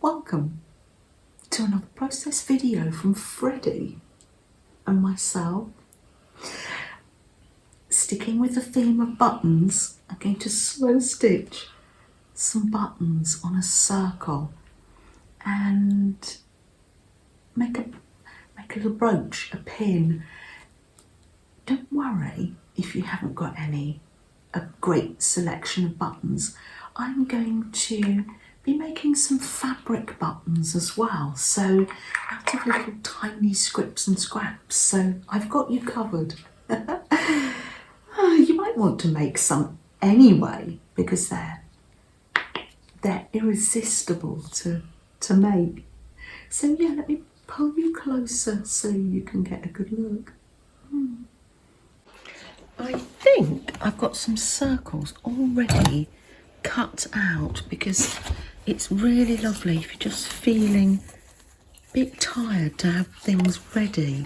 Welcome to another process video from Freddie and myself. Sticking with the theme of buttons, I'm going to slow stitch some buttons on a circle and make a little brooch, a pin. Don't worry if you haven't got a great selection of buttons. I'm going to be making some fabric buttons as well, so out of little tiny scrips and scraps, so I've got you covered. You might want to make some anyway because they're irresistible to make. So yeah, let me pull you closer so you can get a good look. I think I've got some circles already cut out because it's really lovely if you're just feeling a bit tired to have things ready.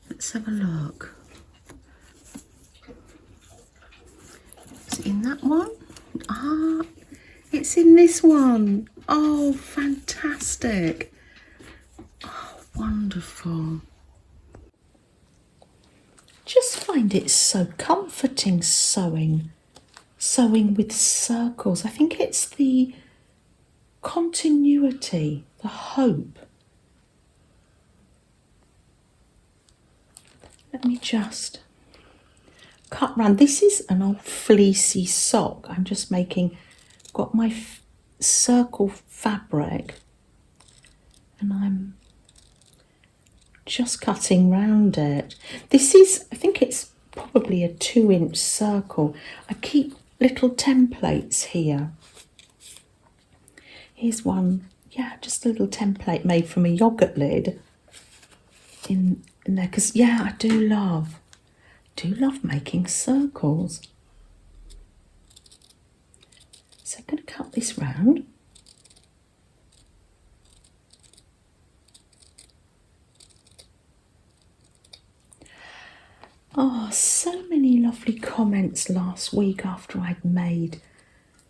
Let's have a look. Is it in that one? Ah, it's in this one. Oh, fantastic. Oh, wonderful. Just find it so comforting sewing with circles. I think it's the continuity, the hope. Let me just cut round. This is an old fleecy sock. I'm just got my circle fabric and I'm just cutting round it. This is, I think it's probably a 2-inch circle. I keep little templates here. Here's one, yeah, just a little template made from a yogurt lid in there, because yeah, I do love making circles. So I'm going to cut this round. Oh, so many lovely comments last week after I'd made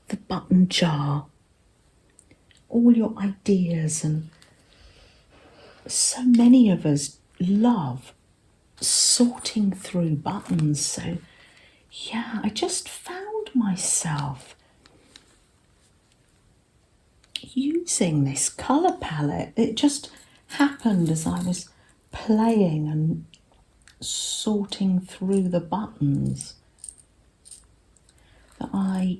the button jar. All your ideas, and so many of us love sorting through buttons. So yeah, I just found myself using this colour palette. It just happened as I was playing and sorting through the buttons that I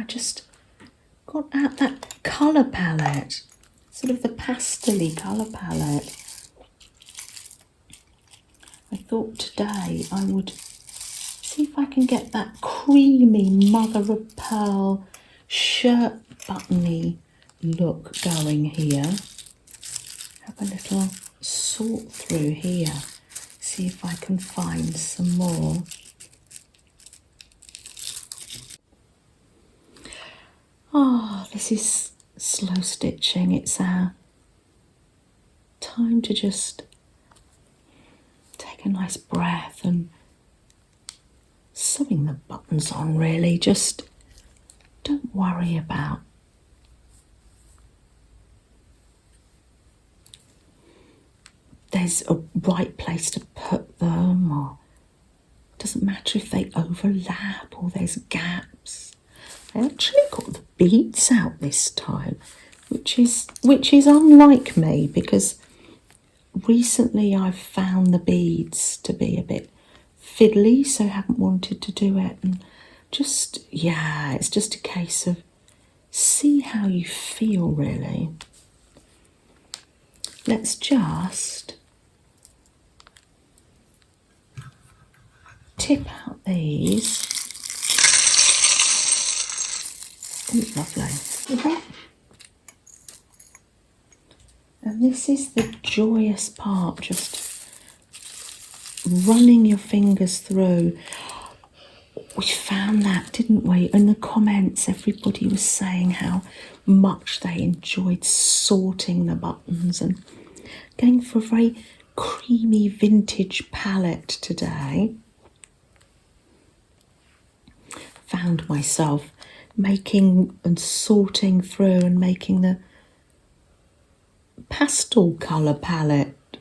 just got out that colour palette, sort of the pastel-y colour palette. I thought today I would see if I can get that creamy mother of pearl shirt buttony look going here. Have a little sort through here, see if I can find some more. Oh, this is slow stitching. It's our time to just take a nice breath and sewing the buttons on, really. Just don't worry about there's a right place to put them, or it doesn't matter if they overlap or there's gaps. I actually got the beads out this time, which is unlike me, because recently I've found the beads to be a bit fiddly, so I haven't wanted to do it. And just, yeah, it's just a case of see how you feel, really. Let's just tip out these. Ooh, lovely. And this is the joyous part, just running your fingers through. We found that, didn't we? In the comments, everybody was saying how much they enjoyed sorting the buttons and going for a very creamy vintage palette today. Found myself making and sorting through and making the pastel colour palette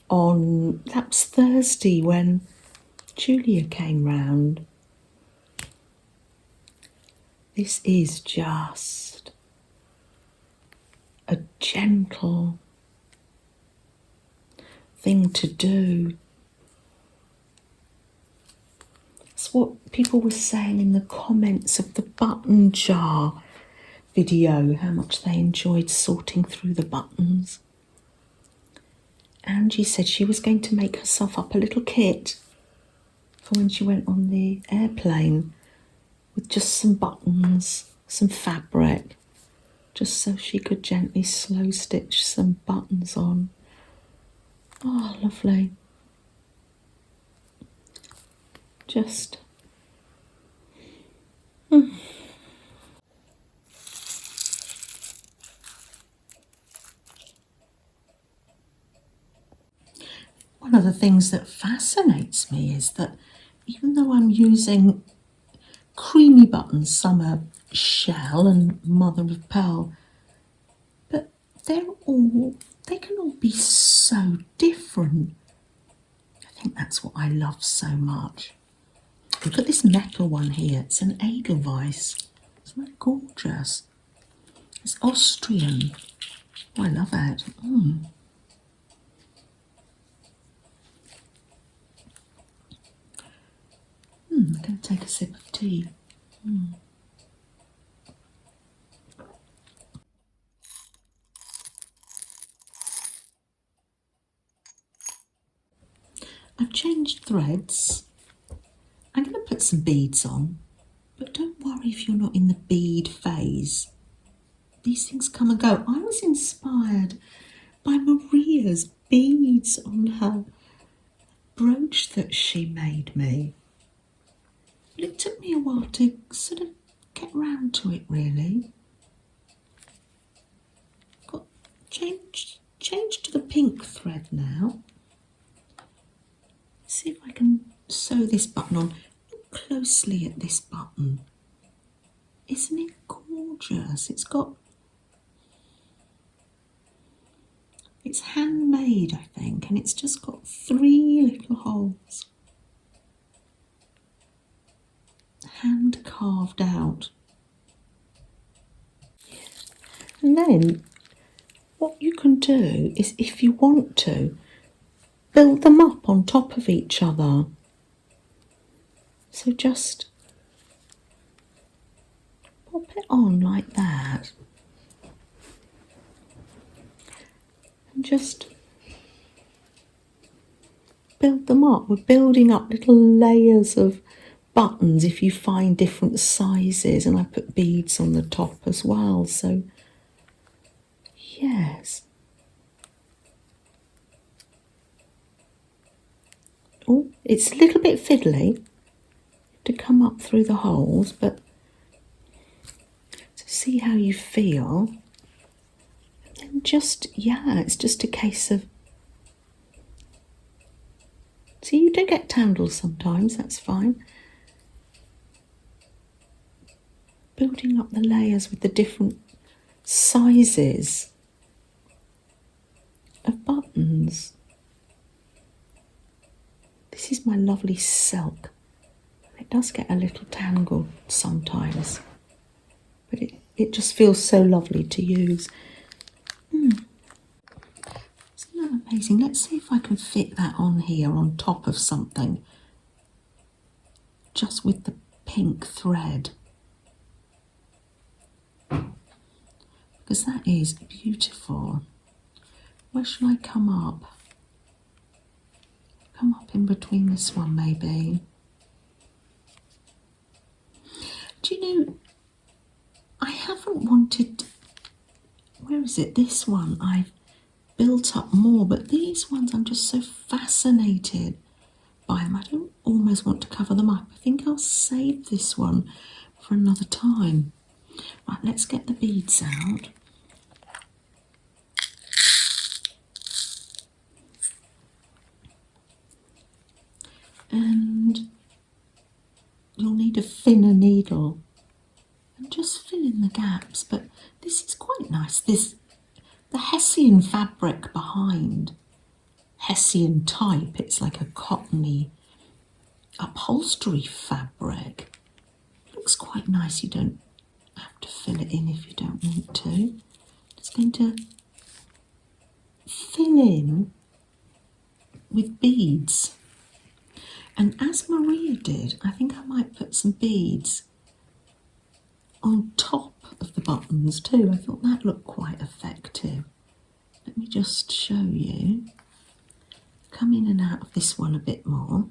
on, that was Thursday when Julia came round. This is just a gentle thing to do. It's what people were saying in the comments of the button jar video, how much they enjoyed sorting through the buttons. Angie said she was going to make herself up a little kit for when she went on the airplane with just some buttons, some fabric, just so she could gently slow stitch some buttons on. Oh, lovely. Just One of the things that fascinates me is that even though I'm using creamy buttons, some are shell and mother of pearl, but they can all be so different. I think that's what I love so much. Look at this metal one here. It's an Edelweiss. Isn't that gorgeous? It's Austrian. Oh, I love it. I'm going to take a sip of tea. I've changed threads. I'm going to put some beads on, but don't worry if you're not in the bead phase. These things come and go. I was inspired by Maria's beads on her brooch that she made me. But it took me a while to sort of get round to it, really. Got changed to the pink thread now. See if I can sew this button on. Look closely at this button. Isn't it gorgeous? It's handmade, I think, and it's just got 3 little holes. Hand carved out. And then what you can do is, if you want to, build them up on top of each other. So just pop it on like that. And just build them up. We're building up little layers of buttons if you find different sizes, and I put beads on the top as well. So yes. Oh, it's a little bit fiddly to come up through the holes, but to see how you feel. And just, yeah, it's just a case of, see, you do get tangles sometimes, that's fine. Building up the layers with the different sizes of buttons. This is my lovely silk. It does get a little tangled sometimes, but it just feels so lovely to use. Isn't that amazing? Let's see if I can fit that on here on top of something, just with the pink thread, because that is beautiful. Where shall I come up? Come up in between this one, maybe. Do you know, I haven't wanted, where is it? This one I've built up more, but these ones I'm just so fascinated by them. I don't almost want to cover them up. I think I'll save this one for another time. Right, let's get the beads out. And you'll need a thinner needle perhaps, but this is quite nice. The Hessian fabric behind, Hessian type, it's like a cottony upholstery fabric. Looks quite nice. You don't have to fill it in if you don't want to. Just going to fill in with beads. And as Maria did, I think I might put some beads on top of the buttons too. I thought that looked quite effective. Let me just show you. Come in and out of this one a bit more,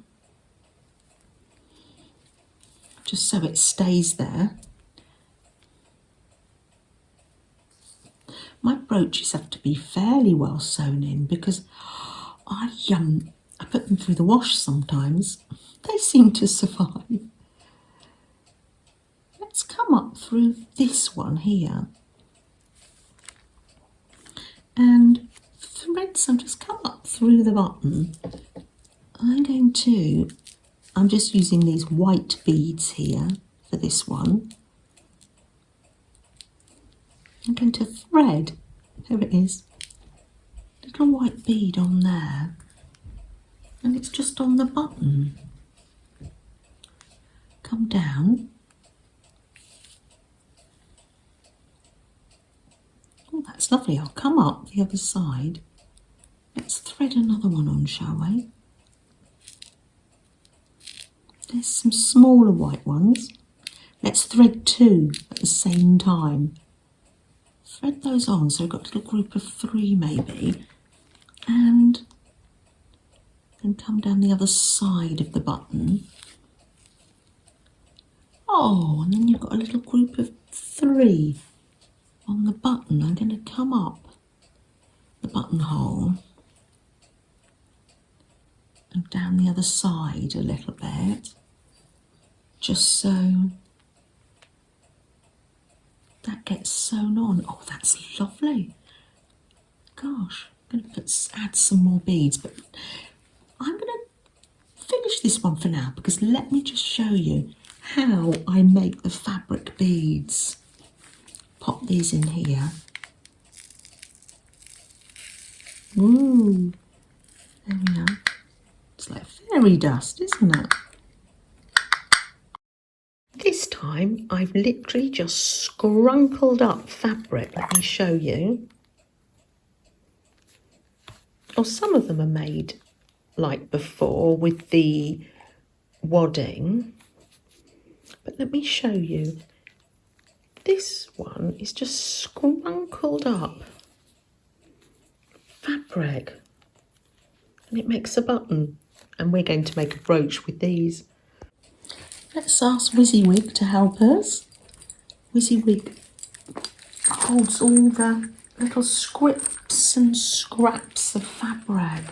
just so it stays there. My brooches have to be fairly well sewn in because I put them through the wash sometimes. They seem to survive. Let's come up through this one here and thread some, just come up through the button. I'm just using these white beads here for this one. I'm going to thread, there it is, little white bead on there, and it's just on the button. Come down. Oh, that's lovely. I'll come up the other side. Let's thread another one on, shall we? There's some smaller white ones. Let's thread two at the same time. Thread those on, so we've got a little group of three maybe, and then come down the other side of the button. Oh, and then you've got a little group of three on the button. I'm going to come up the buttonhole and down the other side a little bit, just so that gets sewn on. Oh, that's lovely. Gosh, I'm going to add some more beads, but I'm going to finish this one for now because let me just show you how I make the fabric beads. Pop these in here. Ooh, there we are. It's like fairy dust, isn't it? This time I've literally just scrunkled up fabric. Let me show you. Or some of them are made like before with the wadding. But let me show you. This one is just scrunkled up fabric. And it makes a button. And we're going to make a brooch with these. Let's ask WYSIWYG to help us. WYSIWYG holds all the little scrips and scraps of fabric.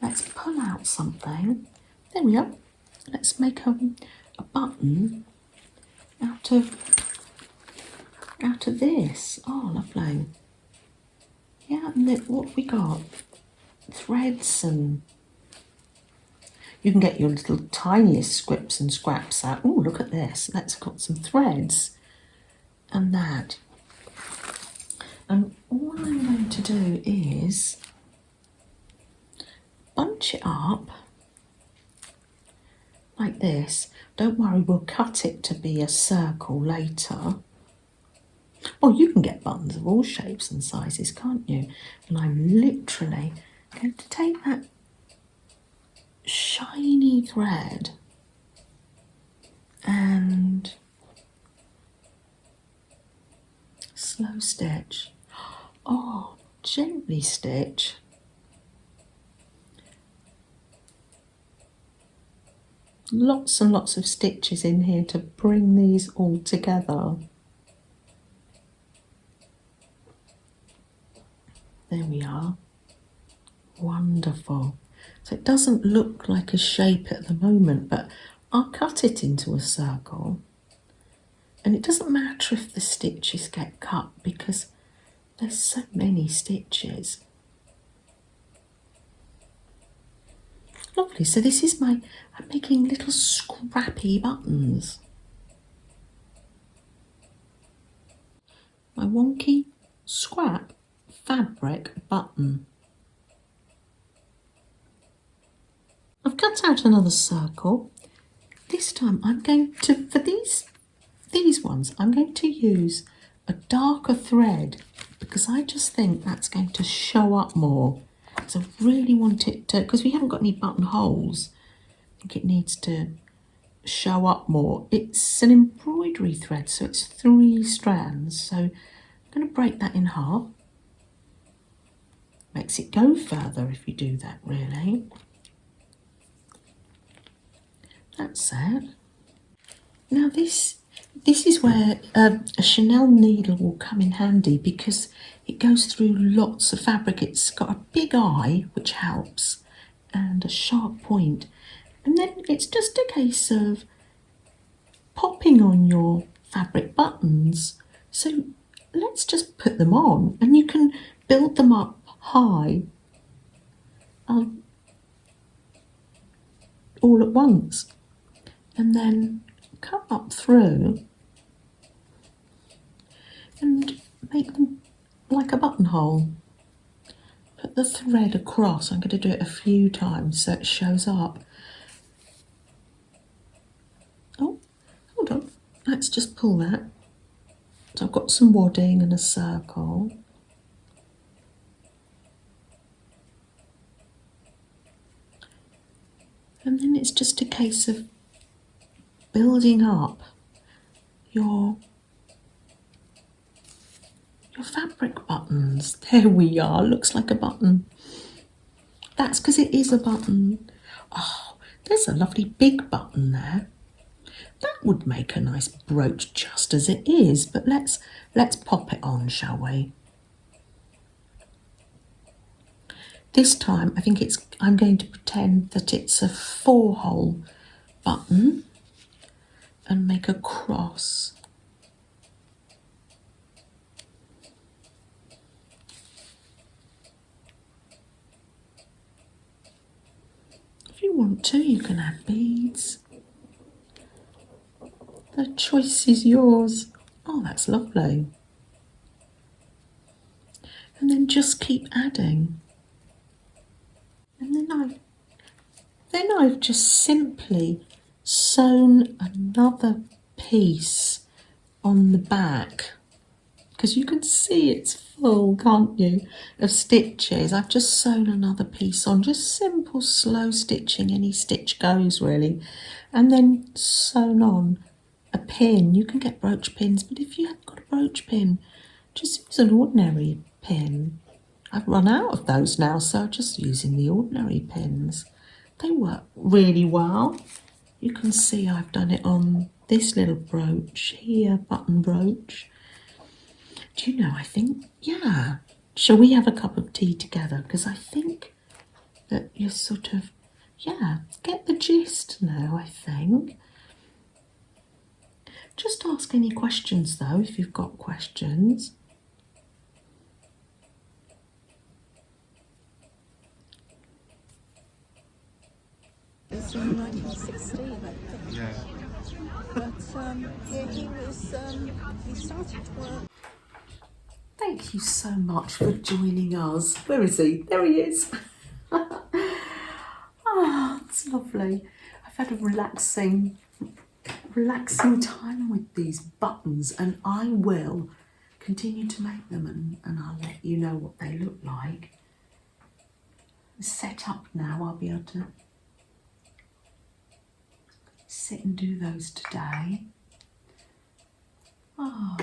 Let's pull out something. There we are. Let's make a button out of this. Oh, lovely. Yeah, and then what have we got? Threads, and you can get your little tiniest scrips and scraps out. Oh, look at this. Let's got some threads and that. And all I'm going to do is bunch it up like this. Don't worry, we'll cut it to be a circle later. Well, you can get buttons of all shapes and sizes, can't you? And I'm literally going to take that shiny thread and slow stitch. Oh, gently stitch. Lots and lots of stitches in here to bring these all together. There we are. Wonderful. So it doesn't look like a shape at the moment, but I'll cut it into a circle. And it doesn't matter if the stitches get cut because there's so many stitches. Lovely. So this is I'm making little scrappy buttons. wonky scrap fabric button. I've cut out another circle. This time I'm going to, for these ones, I'm going to use a darker thread because I just think that's going to show up more. So I really want it to, because we haven't got any buttonholes, I think it needs to show up more. It's an embroidery thread, so it's 3 strands. So I'm going to break that in half. Makes it go further if you do that, really. That's it. Now this is where a Chanel needle will come in handy because it goes through lots of fabric. It's got a big eye, which helps, and a sharp point. And then it's just a case of popping on your fabric buttons. So let's just put them on, and you can build them up high all at once, and then come up through and make them like a buttonhole. Put the thread across. I'm going to do it a few times so it shows up. Oh, hold on. Let's just pull that. So I've got some wadding and a circle. And then it's just a case of building up your fabric buttons. There we are, looks like a button. That's because it is a button. Oh, there's a lovely big button there. That would make a nice brooch just as it is, but let's pop it on, shall we? This time I think I'm going to pretend that it's a 4-hole button and make a cross. If you want to, you can add beads. The choice is yours. Oh, that's lovely. And then just keep adding. And then I've just simply sewn another piece on the back, because you can see it's full, can't you, of stitches. I've just sewn another piece on, just simple slow stitching, any stitch goes really, and then sewn on a pin. You can get brooch pins, but if you haven't got a brooch pin, just use an ordinary pin. I've run out of those now, so I'm just using the ordinary pins. They work really well. You can see I've done it on this little brooch here, button brooch. Do you know, I think, yeah. Shall we have a cup of tea together? Because I think that you're sort of, yeah, get the gist now, I think. Just ask any questions though, if you've got questions. It's from 1916, I think. Yeah. But yeah, he started to work. Thank you so much for joining us. Where is he? There he is. Ah, it's lovely. I've had a relaxing time with these buttons, and I will continue to make them, and I'll let you know what they look like. Set up now, I'll be able to sit and do those today. Ah,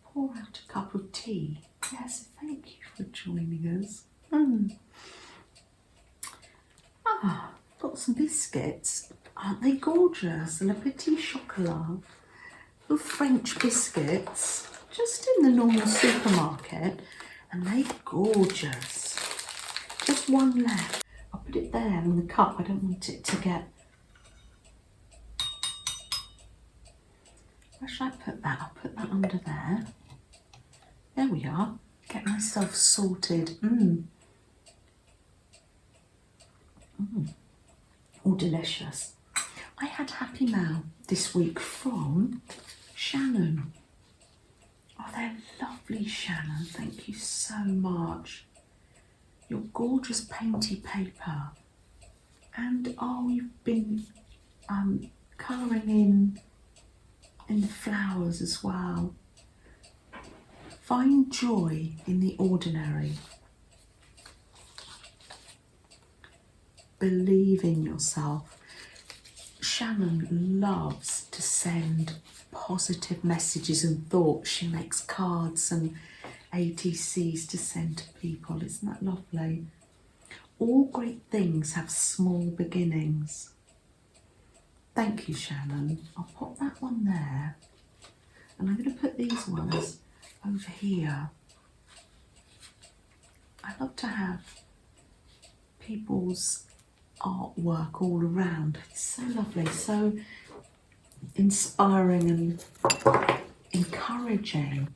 pour out a cup of tea. Yes, thank you for joining us. Ah, got some biscuits. Aren't they gorgeous? Le Petit Chocolat. Little French biscuits, just in the normal supermarket, and they're gorgeous. Just one left. I'll put it there in the cup. I don't want it to get... Where should I put that? I'll put that under there. There we are. Get myself sorted. All delicious. I had Happy Mail this week from Shannon. They're lovely, Shannon. Thank you so much. Your gorgeous painty paper. And oh, you've been colouring in the flowers as well. Find joy in the ordinary. Believe in yourself. Shannon loves to send positive messages and thoughts. She makes cards and ATCs to send to people. Isn't that lovely? All great things have small beginnings. Thank you, Shannon. I'll pop that one there. And I'm going to put these ones over here. I love to have people's artwork all around. It's so lovely, so inspiring and encouraging.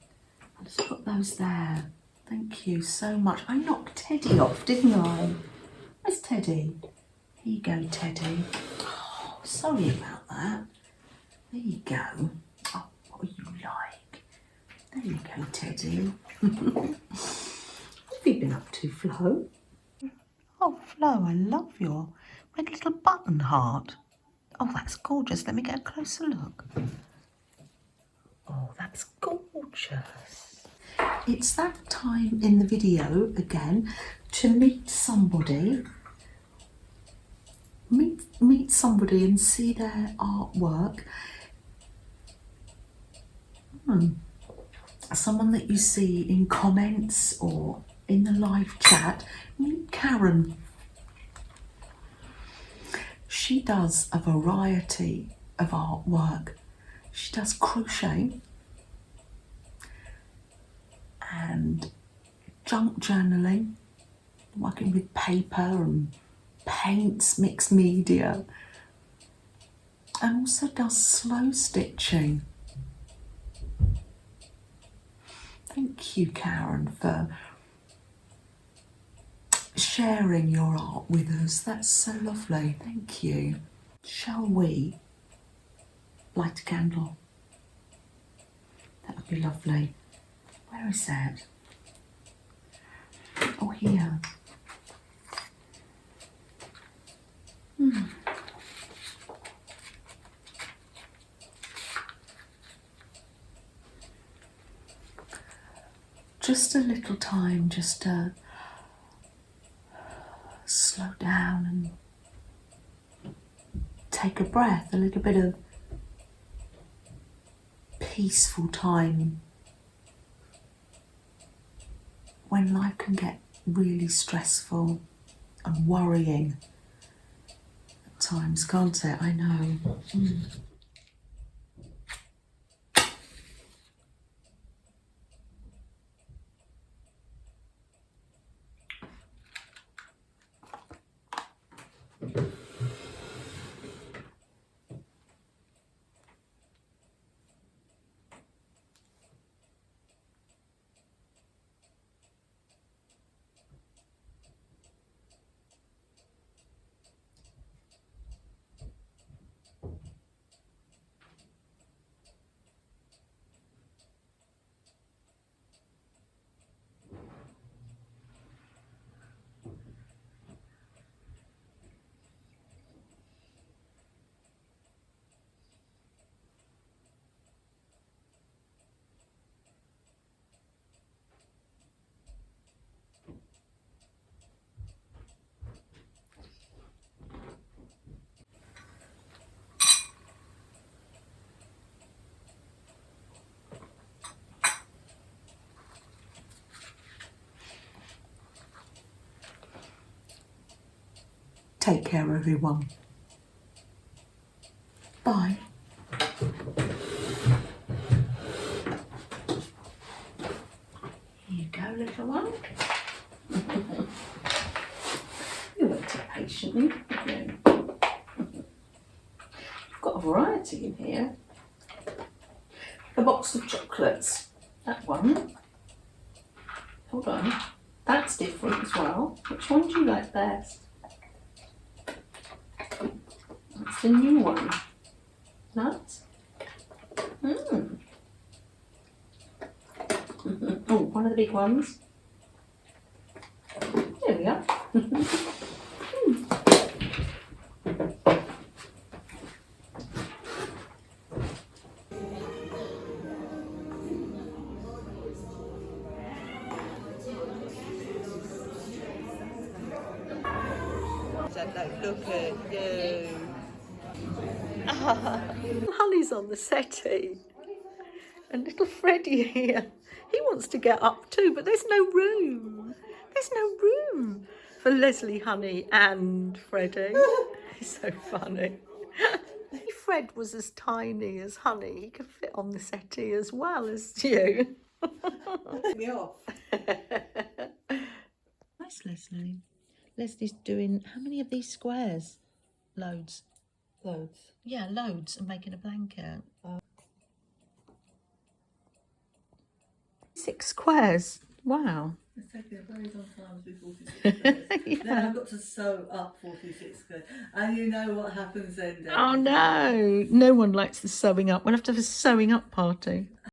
I'll just put those there. Thank you so much. I knocked Teddy off, didn't I? Where's Teddy? Here you go, Teddy. Oh, sorry about that. There you go. Oh, what you like? There you go, Teddy. What have you been up to, Flo? Oh, Flo, I love your red little button heart. Oh, that's gorgeous. Let me get a closer look. Oh, that's gorgeous. It's that time in the video again to meet somebody. Meet somebody and see their artwork. Someone that you see in comments or in the live chat. Meet Karen. She does a variety of artwork. She does crochet and junk journaling, working with paper and paints, mixed media, and also does slow stitching. Thank you, Karen, for sharing your art with us. That's so lovely. Thank you. Shall we light a candle? That would be lovely. Where is that? Oh, here. Just a little time, just to slow down and take a breath, a little bit of peaceful time when life can get really stressful and worrying at times, can't it? I know. Take care, everyone. Bye. Here you go, little one. You waited patiently, haven't you? You've got a variety in here. A box of chocolates. That one. Hold on. That's different as well. Which one do you like best? That's the new one. Nuts? Oh, one of the big ones. There we are. Look at you. Honey's on the settee. And little Freddie here, he wants to get up too, but there's no room. There's no room for Leslie, Honey and Freddie. It's so funny. If Fred was as tiny as Honey, he could fit on the settee as well as you. Me off. Nice, Leslie. Leslie's doing, how many of these squares? Loads. Loads? Yeah, loads, and making a blanket. 6 squares. Wow. It's taken a very long time to do 46 squares. Yeah. Then I've got to sew up 46 squares. And you know what happens then, don't Oh you? no, no one likes the sewing up. We'll have to have a sewing up party.